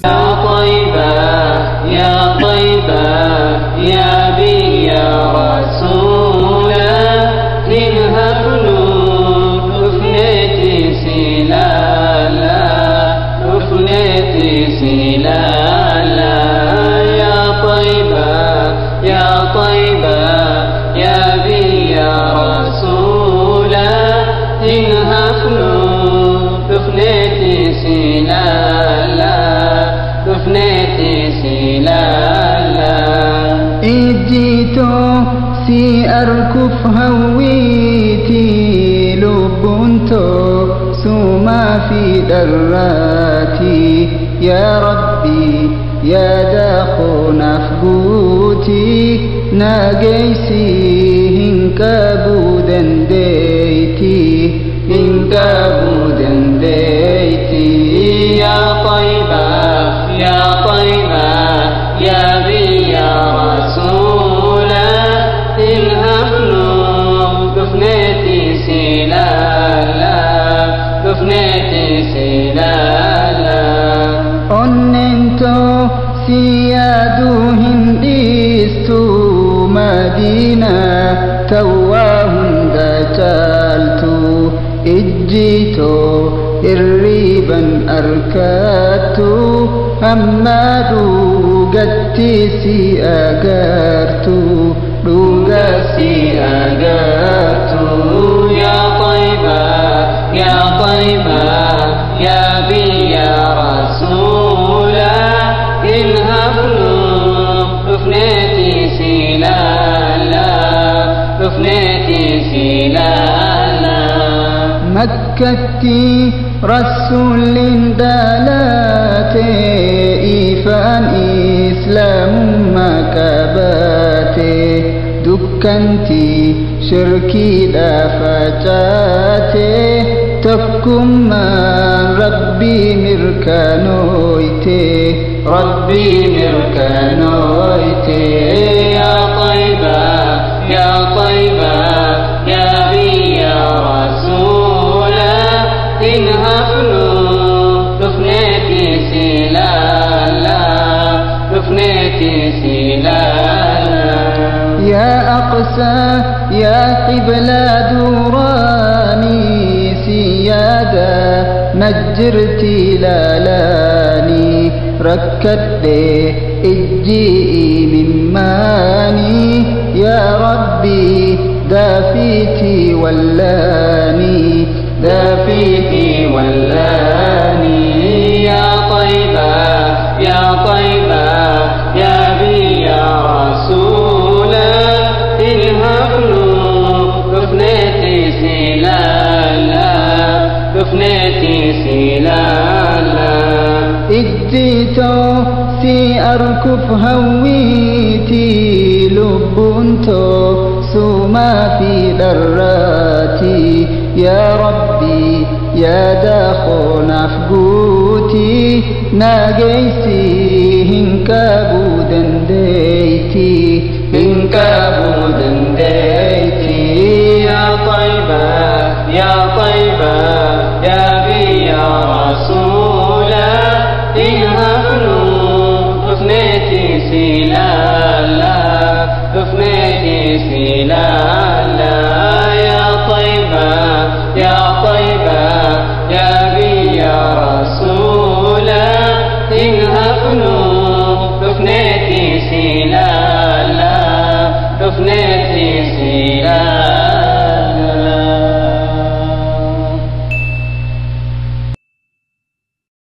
يا طيبة يا طيبة يا بي يا رسولا إنهفلو أفنيتي سلالا أفنيتي سلالا يا طيبة يا طيبة يا بي يا رسولا إنهفلو أفنيتي سلالا أفنيتي سلالا إجيتو سي أركف هويتي لبنتو سوما في دراتي يا ربي يا داخو نفقوتي ناقيسي هنكابو دنديتي هنكابو دنديتي يا طيبة يا طيبة يا بي يا رسولا إنهفلو دفنيتي سلالا دفنيتي سلالا أننتو سيادو هنديستو مدينة تواهم دجالتو إجيتو الريبا أركاتو همادو قدتيسي أقارتو دوغاسي أقارتو يا طيبة يا طيبة يا بي يا رسولا إنهفلو دفنيتي سلالا دفنيتي سلالا مكتي رسول دالاتي إيفان إسلام مكباتي دكنتي شركي دافجاتي تكم ربي مركانويتي ربي مركانويتي يا طيبة يا طيبة يا بي يا رسولا إنهفلو دفنيتي سلالا دفنيتي سلالا يا أقسى يا قبلة دوراني سيادة مجرتي لالاني ركدت إجئي مماني يا ربي دافيتي ولاني دافيتي ولاني يا طيبة يا طيبة يا بي يا رسولا إنهفلو دفنيتي سلالا دفنيتي سلالا إجيتو سي أركف هويتي لبنتو سوما في دراتي يا ربي يا داخو نفقوتي ناقيسي هنكابو دنديتي